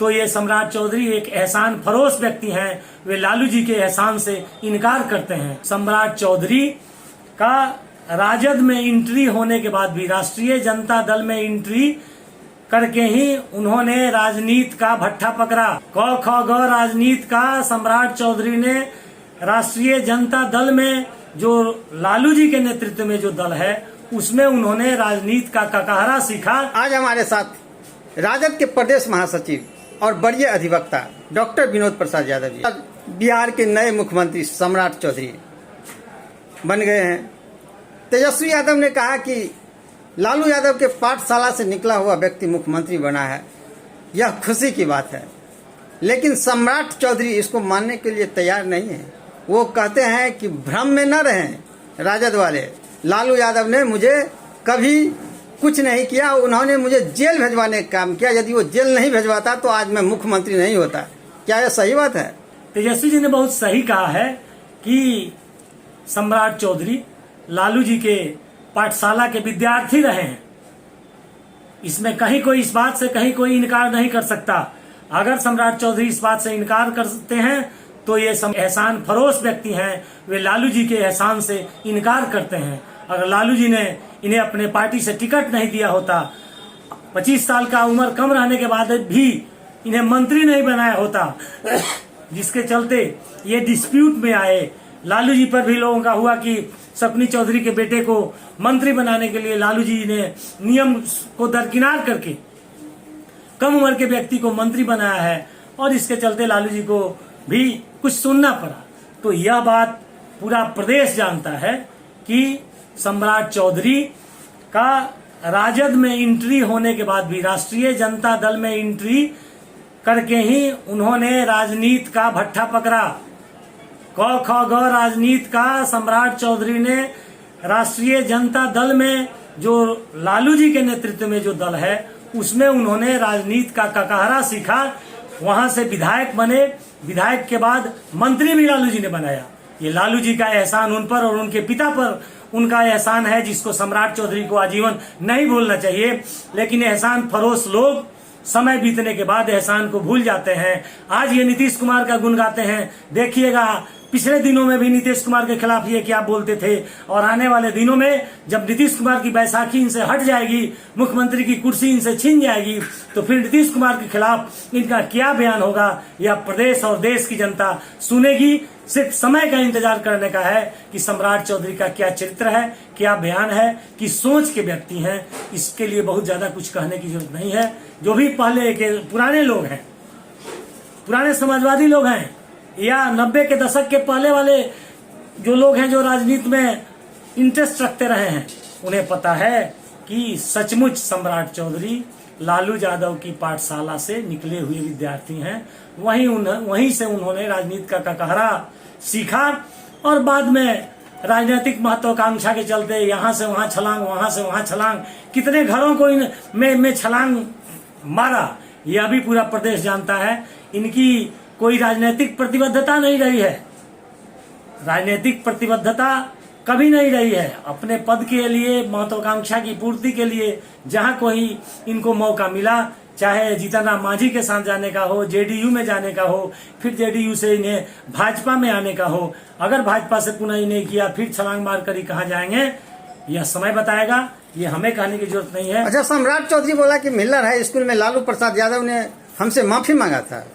तो ये सम्राट चौधरी एक एहसान फरोश व्यक्ति हैं। वे लालू जी के एहसान से इनकार करते हैं। सम्राट चौधरी का राजद में एंट्री होने के बाद भी राष्ट्रीय जनता दल में एंट्री करके ही उन्होंने राजनीति का भट्ठा पकड़ा। क ख ग राजनीति का सम्राट चौधरी ने राष्ट्रीय जनता दल में जो लालू जी के नेतृत्व में जो दल है उसमें उन्होंने राजनीति का ककाहरा सीखा। आज हमारे साथ राजद के प्रदेश महासचिव और वरीय अधिवक्ता डॉक्टर विनोद प्रसाद यादव जी, बिहार के नए मुख्यमंत्री सम्राट चौधरी बन गए हैं। तेजस्वी यादव ने कहा कि लालू यादव के पाठशाला से निकला हुआ व्यक्ति मुख्यमंत्री बना है, यह खुशी की बात है। लेकिन सम्राट चौधरी इसको मानने के लिए तैयार नहीं है। वो कहते हैं कि भ्रम में न रहें राजद वाले, लालू यादव ने मुझे कभी कुछ नहीं किया, उन्होंने मुझे जेल भेजवाने का काम किया। यदि वो जेल नहीं भेजवाता तो आज मैं मुख्यमंत्री नहीं होता। क्या यह सही बात है? तेजस्वी जी ने बहुत सही कहा है कि सम्राट चौधरी लालू जी के पाठशाला के विद्यार्थी रहे हैं। इसमें कहीं कोई इस बात से कहीं कोई इनकार नहीं कर सकता। अगर सम्राट चौधरी इस बात से इनकार करते हैं तो ये एहसान फरोश व्यक्ति हैं। वे लालू जी के एहसान से इनकार करते हैं। अगर लालू जी ने इन्हें अपने पार्टी से टिकट नहीं दिया होता, 25 साल का उम्र कम रहने के बाद भी इन्हें मंत्री नहीं बनाया होता, जिसके चलते ये डिस्प्यूट में आए। लालू जी पर भी लोगों का हुआ कि सपनी चौधरी के बेटे को मंत्री बनाने के लिए लालू जी ने नियम को दरकिनार करके कम उम्र के व्यक्ति को मंत्री बनाया है और इसके चलते लालू जी को भी कुछ सुनना पड़ा। तो यह बात पूरा प्रदेश जानता है कि सम्राट चौधरी का राजद में एंट्री होने के बाद भी राष्ट्रीय जनता दल में एंट्री करके ही उन्होंने राजनीति का भट्ठा पकड़ा। क ख ग राजनीति का सम्राट चौधरी ने राष्ट्रीय जनता दल में जो लालू जी के नेतृत्व में जो दल है उसमें उन्होंने राजनीति का ककाहरा सीखा। वहां से विधायक बने, विधायक के बाद मंत्री भी लालू जी ने बनाया। ये लालू जी का एहसान उन पर और उनके पिता पर उनका एहसान है, जिसको सम्राट चौधरी को आजीवन नहीं भूलना चाहिए। लेकिन एहसान फरोश लोग समय बीतने के बाद एहसान को भूल जाते हैं। आज ये नीतीश कुमार का गुण गाते हैं। देखिएगा पिछले दिनों में भी नीतीश कुमार के खिलाफ ये क्या बोलते थे, और आने वाले दिनों में जब नीतीश कुमार की बैसाखी इनसे हट जाएगी, मुख्यमंत्री की कुर्सी इनसे छीन जाएगी, तो फिर नीतीश कुमार के खिलाफ इनका क्या बयान होगा यह प्रदेश और देश की जनता सुनेगी। सिर्फ समय का इंतजार करने का है कि सम्राट चौधरी का क्या चरित्र है, क्या बयान है, कि सोच के व्यक्ति हैं। इसके लिए बहुत ज्यादा कुछ कहने की जरूरत नहीं है। जो भी पहले के पुराने लोग हैं, पुराने समाजवादी लोग हैं, या 90 के दशक के पहले वाले जो लोग हैं जो राजनीति में इंटरेस्ट रखते रहे हैं, उन्हें पता है कि सचमुच सम्राट चौधरी लालू यादव की पाठशाला से निकले हुए विद्यार्थी हैं। वहीं से उन्होंने राजनीति का ककाहरा सीखा और बाद में राजनीतिक महत्वाकांक्षा के चलते यहाँ से वहां छलांग, वहां से वहां छलांग, कितने घरों को में छलांग मारा यह भी पूरा प्रदेश जानता है। इनकी कोई राजनीतिक प्रतिबद्धता नहीं रही है, राजनीतिक प्रतिबद्धता कभी नहीं रही है। अपने पद के लिए, महत्वाकांक्षा की पूर्ति के लिए जहां कोई इनको मौका मिला, चाहे जीतन राम मांझी के साथ जाने का हो, जेडीयू में जाने का हो, फिर जेडीयू से इन्हें भाजपा में आने का हो, अगर भाजपा से पुनः इन्हें किया, फिर छलांग मार कर ही कहाँ जाएंगे यह समय बताएगा। ये हमें कहने की जरूरत नहीं है। अच्छा, सम्राट चौधरी बोला कि मिलर हाई स्कूल में लालू प्रसाद यादव ने हमसे माफी मांगा था।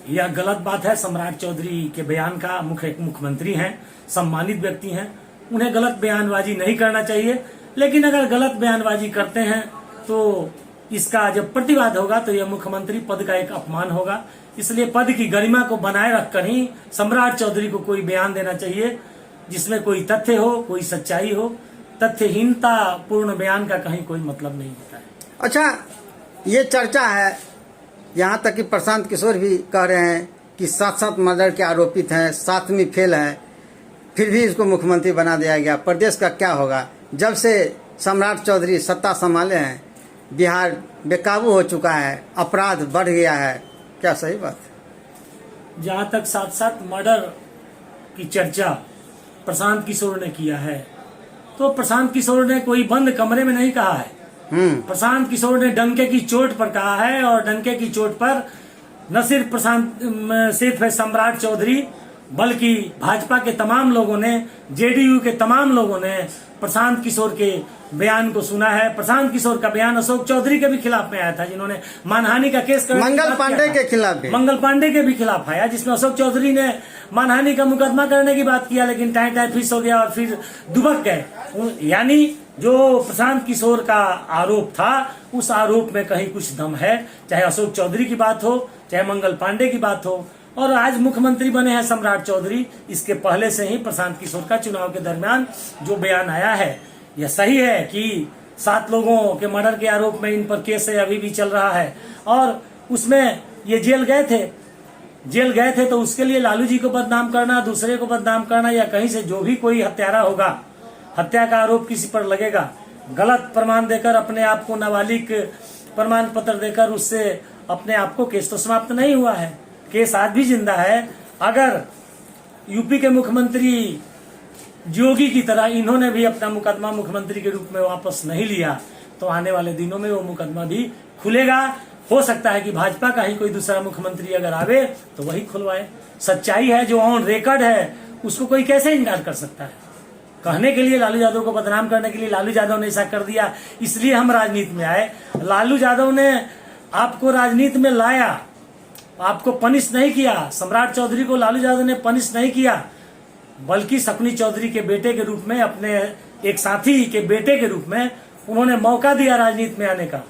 यह गलत बात है। सम्राट चौधरी के बयान का मुख्यमंत्री हैं, सम्मानित व्यक्ति हैं, उन्हें गलत बयानबाजी नहीं करना चाहिए। लेकिन अगर गलत बयानबाजी करते हैं तो इसका जब प्रतिवाद होगा तो यह मुख्यमंत्री पद का एक अपमान होगा। इसलिए पद की गरिमा को बनाए रखकर ही सम्राट चौधरी को कोई बयान देना चाहिए जिसमें कोई तथ्य हो, कोई सच्चाई हो। तथ्यहीनता पूर्ण बयान का कहीं कोई मतलब नहीं होता है। अच्छा, ये चर्चा है, यहाँ तक कि प्रशांत किशोर भी कह रहे हैं कि 7 मर्डर के आरोपित हैं, 7वीं फेल है, फिर भी इसको मुख्यमंत्री बना दिया गया। प्रदेश का क्या होगा? जब से सम्राट चौधरी सत्ता संभाले हैं बिहार बेकाबू हो चुका है, अपराध बढ़ गया है। क्या सही बात है? जहाँ तक 7 मर्डर की चर्चा प्रशांत किशोर ने किया है, तो प्रशांत किशोर ने कोई बंद कमरे में नहीं कहा है। प्रशांत किशोर ने डंके की चोट पर कहा है, और डंके की चोट पर न सिर्फ सम्राट चौधरी बल्कि भाजपा के तमाम लोगों ने, जेडीयू के तमाम लोगों ने प्रशांत किशोर के बयान को सुना है। प्रशांत किशोर का बयान अशोक चौधरी के भी खिलाफ में आया था, जिन्होंने मानहानि का केस मंगल पांडे के खिलाफ भी, मंगल पांडे के भी खिलाफ आया, जिसमें अशोक चौधरी ने मानहानि का मुकदमा करने की बात किया, लेकिन टाइम फिक्स हो गया और फिर दुबक गए। यानी जो प्रशांत किशोर का आरोप था, उस आरोप में कहीं कुछ दम है, चाहे अशोक चौधरी की बात हो, चाहे मंगल पांडे की बात हो। और आज मुख्यमंत्री बने हैं सम्राट चौधरी। इसके पहले से ही प्रशांत किशोर का चुनाव के दरमियान जो बयान आया है, यह सही है कि 7 लोगों के मर्डर के आरोप में इन पर केस अभी भी चल रहा है, और उसमें ये जेल गए थे तो उसके लिए लालू जी को बदनाम करना, दूसरे को बदनाम करना, या कहीं से जो भी कोई हत्यारा होगा, हत्या का आरोप किसी पर लगेगा, गलत प्रमाण देकर अपने आप को नाबालिग प्रमाण पत्र देकर उससे अपने आप को, केस तो समाप्त नहीं हुआ है, केस आज भी जिंदा है। अगर यूपी के मुख्यमंत्री योगी की तरह इन्होंने भी अपना मुकदमा मुख्यमंत्री के रूप में वापस नहीं लिया, तो आने वाले दिनों में वो मुकदमा भी खुलेगा। हो सकता है कि भाजपा का ही कोई दूसरा मुख्यमंत्री अगर आवे तो वही खुलवाए। सच्चाई है, जो ऑन रिकॉर्ड है, उसको कोई कैसे इनकार कर सकता है। कहने के लिए, लालू यादव को बदनाम करने के लिए लालू यादव ने ऐसा कर दिया, इसलिए हम राजनीति में आए। लालू यादव ने आपको राजनीति में लाया, आपको पनिश नहीं किया। सम्राट चौधरी को लालू यादव ने पनिश नहीं किया, बल्कि शकुनी चौधरी के बेटे के रूप में, अपने एक साथी के बेटे के रूप में उन्होंने मौका दिया राजनीति में आने का।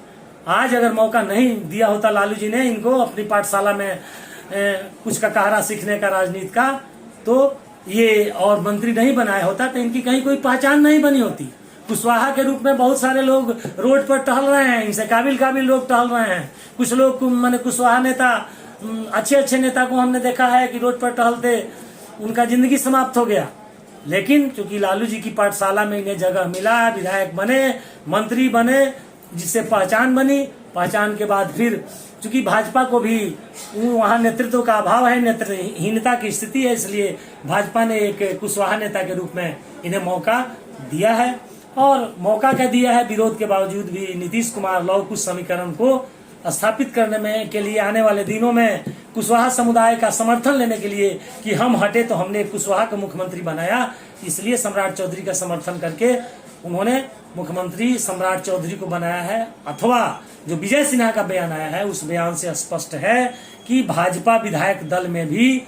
आज अगर मौका नहीं दिया होता लालू जी ने इनको अपनी पाठशाला में कुछ का कहारा सीखने का राजनीति का, तो ये और मंत्री नहीं बनाया होता, तो इनकी कहीं कोई पहचान नहीं बनी होती। कुशवाहा के रूप में बहुत सारे लोग रोड पर टहल रहे हैं, इनसे काबिल लोग टहल रहे हैं। कुछ लोग माने कुशवाहा नेता, अच्छे नेता को हमने देखा है कि रोड पर टहलते उनका जिंदगी समाप्त हो गया। लेकिन चूंकि लालू जी की पाठशाला में इन्हें जगह मिला, विधायक बने, मंत्री बने, जिससे पहचान बनी। पहचान के बाद फिर चूंकि भाजपा को भी वहां नेतृत्व का अभाव है, नेतृत्वहीनता की स्थिति है, इसलिए भाजपा ने एक कुशवाहा नेता के रूप में इन्हें मौका दिया है। और मौका क्या दिया है, विरोध के बावजूद भी नीतीश कुमार लव कुश समीकरण को स्थापित करने में के लिए आने वाले दिनों में कुशवाहा समुदाय का समर्थन लेने के लिए कि हम हटे तो हमने कुशवाहा को मुख्यमंत्री बनाया, इसलिए सम्राट चौधरी का समर्थन करके उन्होंने मुख्यमंत्री सम्राट चौधरी को बनाया है। अथवा जो विजय सिन्हा का बयान आया है, उस बयान से स्पष्ट है कि भाजपा विधायक दल में भी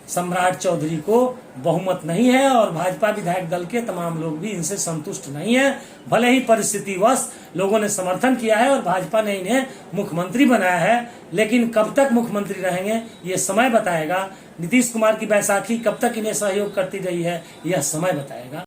सम्राट चौधरी को बहुमत नहीं है, और भाजपा विधायक दल के तमाम लोग भी इनसे संतुष्ट नहीं है। भले ही परिस्थितिवश लोगों ने समर्थन किया है और भाजपा ने इन्हें मुख्यमंत्री बनाया है, लेकिन कब तक मुख्यमंत्री रहेंगे ये समय बताएगा। नीतीश कुमार की बैसाखी कब तक इन्हें सहयोग करती रही है, यह समय बताएगा।